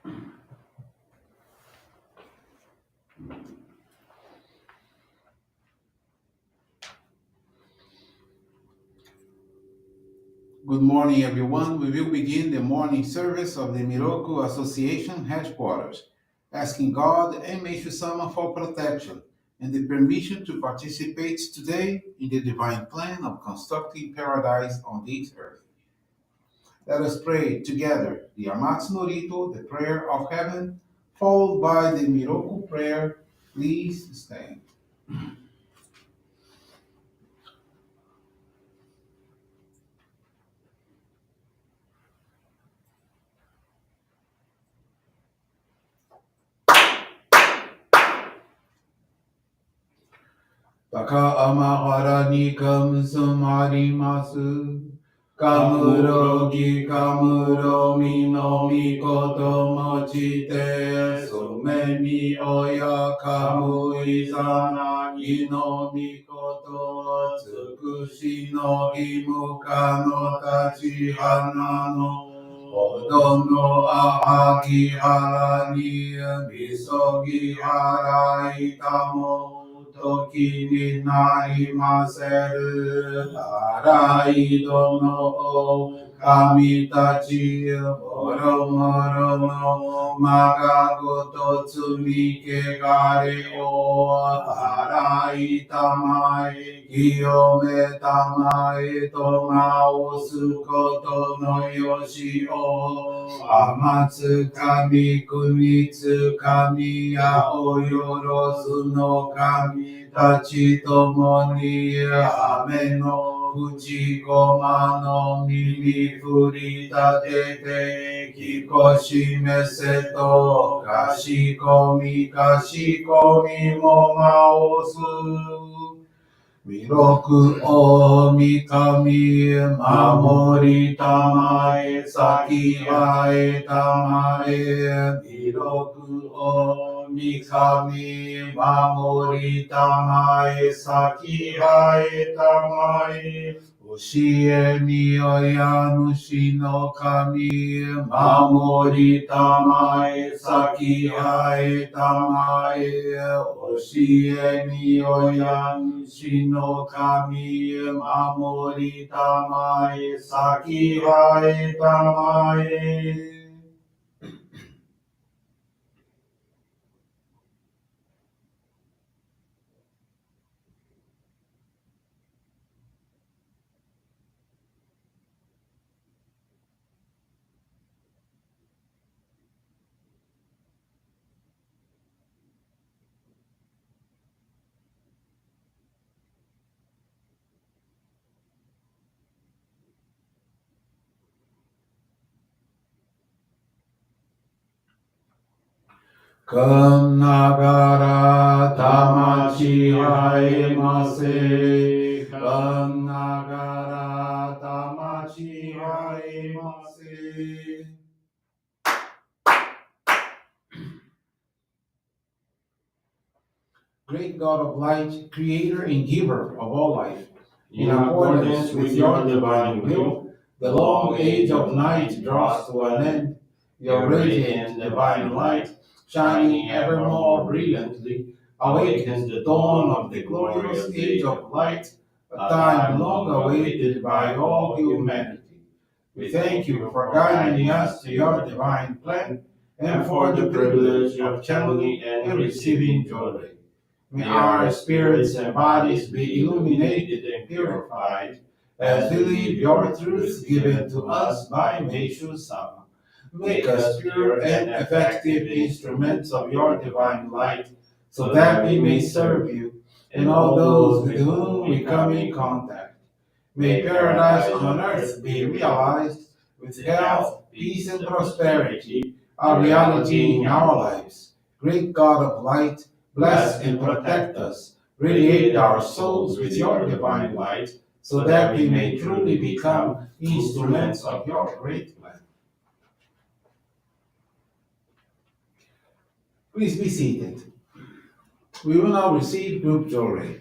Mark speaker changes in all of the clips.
Speaker 1: Good morning, everyone. We will begin the morning service of the Miroku Association headquarters, asking God and Meishu-sama for protection and the permission to participate today in the divine plan of constructing paradise on this earth. Let us pray together the Amatsu-Norito, the prayer of heaven, followed by the Miroku Prayer. Please stand. Taka amahara ni kamsumarimasu. Kamurogi kamuromi no mikoto mochite. Sumemi oya kamu izanagi no mikoto. Tsukushi no himuka no tachihana no. Odo no ahagi hara ni misogi hara itamo. Toki ni narimaseru araido no kami tachi moro moro no magagoto tsumike gare o arai tamae kiyome tamae tomao sukoto no yoshi o amatsu kami kunitsu kami ya oyorosu no kami tachi tomoni ame no fuji goma no mimi furitatete kikoshi meseto kashikomi mo maosu. Miroku o mikami mamori tamae saki ae tamae. Miroku o mikami mamori tamae saki ae tamae. Oshie ni oyanushi no kami mamori tamae saki ae tamae. Oshie ni oyanushi no kami mamori tamae saki ae tamae. Kam nagara tamachi haemase. Kam nagara tamachi haemase. Great God of light, creator and giver of all life, in accordance with your divine will, the long age of night draws to an end. Your radiant divine light, shining ever more brilliantly, awakens the dawn of the glorious age of light, a time long awaited by all humanity. We thank you for guiding us to your divine plan and for the privilege of channeling and receiving Johrei. May our spirits and bodies be illuminated and purified as we live your truths given to us by Meishu-sama. Make us pure and effective instruments of your divine light, so that we may serve you and all those with whom we come in contact. May paradise on earth be realized with health, peace, and prosperity, a reality in our lives. Great God of light, bless and protect us. Radiate our souls with your divine light, so that we may truly become instruments of your great plan. Please be seated. We will now receive group Johrei.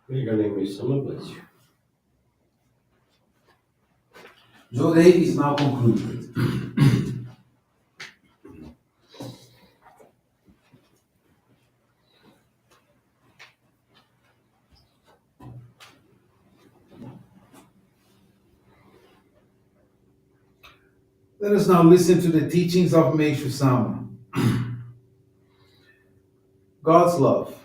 Speaker 2: May your name Meishu-sama bless you.
Speaker 1: Johrei is now concluded. Let us now listen to the teachings of Meishu-sama. God's love.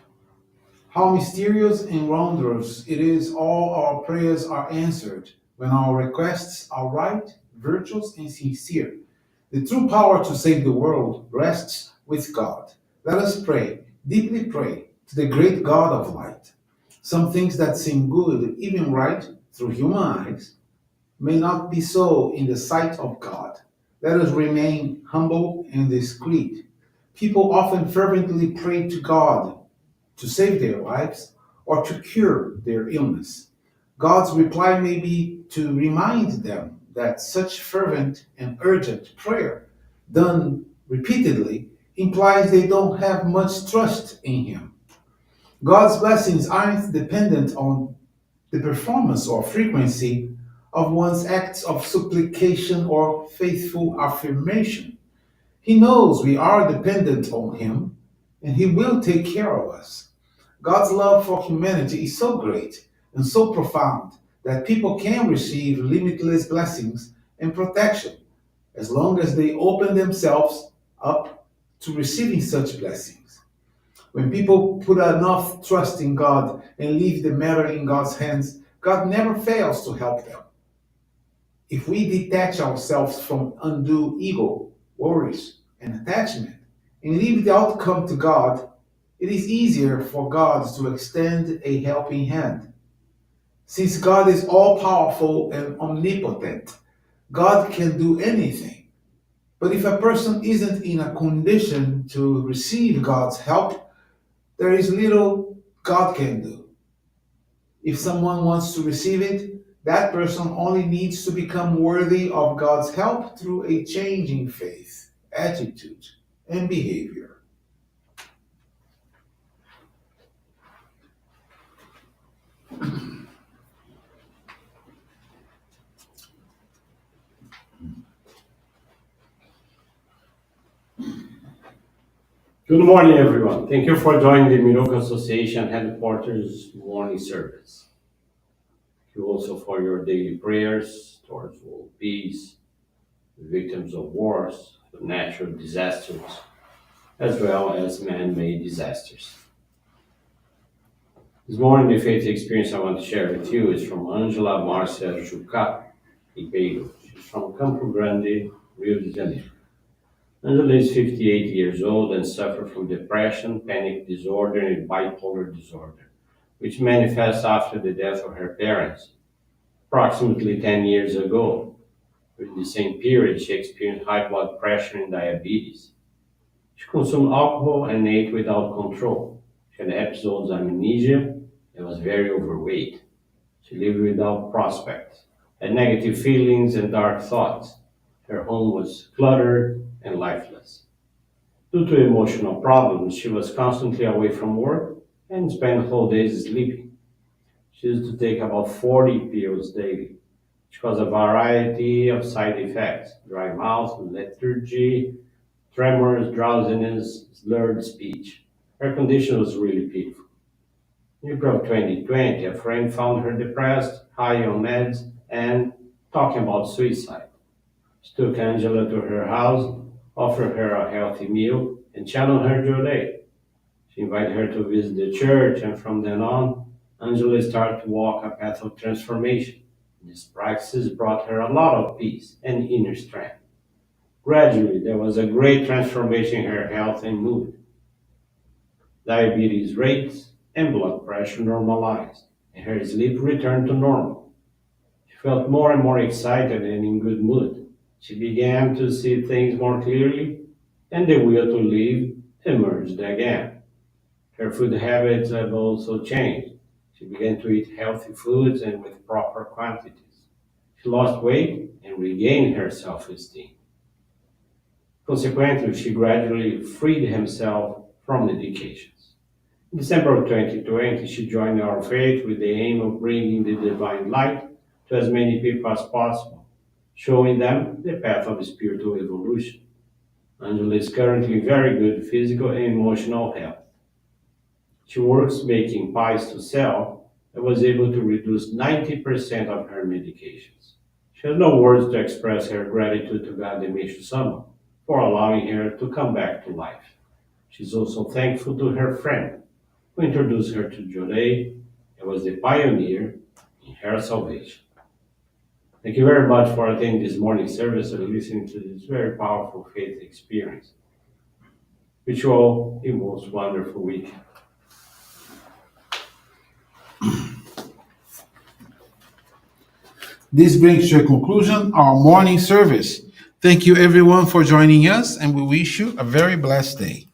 Speaker 1: How mysterious and wondrous it is all our prayers are answered when our requests are right, virtuous, and sincere. The true power to save the world rests with God. Let us pray, deeply pray, to the great God of light. Some things that seem good, even right, through human eyes, may not be so in the sight of God. Let us remain humble and discreet. People often fervently pray to God to save their lives or to cure their illness. God's reply may be to remind them that such fervent and urgent prayer, done repeatedly, implies they don't have much trust in Him. God's blessings aren't dependent on the performance or frequency of one's acts of supplication or faithful affirmation. He knows we are dependent on Him, and He will take care of us. God's love for humanity is so great and so profound that people can receive limitless blessings and protection as long as they open themselves up to receiving such blessings. When people put enough trust in God and leave the matter in God's hands, God never fails to help them. If we detach ourselves from undue ego, worries, and attachment, and leave the outcome to God, it is easier for God to extend a helping hand. Since God is all powerful and omnipotent, God can do anything. But if a person isn't in a condition to receive God's help, there is little God can do. If someone wants to receive it, that person only needs to become worthy of God's help through a change in faith, attitude, and behavior.
Speaker 2: Good morning, everyone. Thank you for joining the Miroku Association headquarters morning service. Thank you also for your daily prayers towards world peace, the victims of wars, the natural disasters, as well as man-made disasters. This morning, the faith experience I want to share with you is from Angela Marcia Juca Ribeiro. She's from Campo Grande, Rio de Janeiro. Angela is 58 years old and suffers from depression, panic disorder, and bipolar disorder, which manifests after the death of her parents, approximately 10 years ago. During the same period, she experienced high blood pressure and diabetes. She consumed alcohol and ate without control. She had episodes of amnesia and was very overweight. She lived without prospects, had negative feelings and dark thoughts. Her home was cluttered and lifeless. Due to emotional problems, she was constantly away from work and spent whole days sleeping. She used to take about 40 pills daily, which caused a variety of side effects: dry mouth, lethargy, tremors, drowsiness, slurred speech. Her condition was really pitiful. In April of 2020, a friend found her depressed, high on meds, and talking about suicide. She took Angela to her house, offered her a healthy meal, and channeled her Johrei. She invited her to visit the church, and from then on, Angela started to walk a path of transformation. This practice brought her a lot of peace and inner strength. Gradually, there was a great transformation in her health and mood. Diabetes rates and blood pressure normalized, and her sleep returned to normal. She felt more and more excited and in good mood. She began to see things more clearly, and the will to live emerged again. Her food habits have also changed. She began to eat healthy foods and with proper quantities. She lost weight and regained her self-esteem. Consequently, she gradually freed herself from medications. In December of 2020, she joined our faith with the aim of bringing the divine light to as many people as possible, showing them the path of spiritual evolution. Angela is currently in very good physical and emotional health. She works making pies to sell and was able to reduce 90% of her medications. She has no words to express her gratitude to God and Meishu-sama for allowing her to come back to life. She's also thankful to her friend who introduced her to Johrei and was the pioneer in her salvation. Thank you very much for attending this morning service and listening to this very powerful faith experience. Wish you all a most wonderful week.
Speaker 1: This brings to a conclusion our morning service. Thank you everyone for joining us, and we wish you a very blessed day.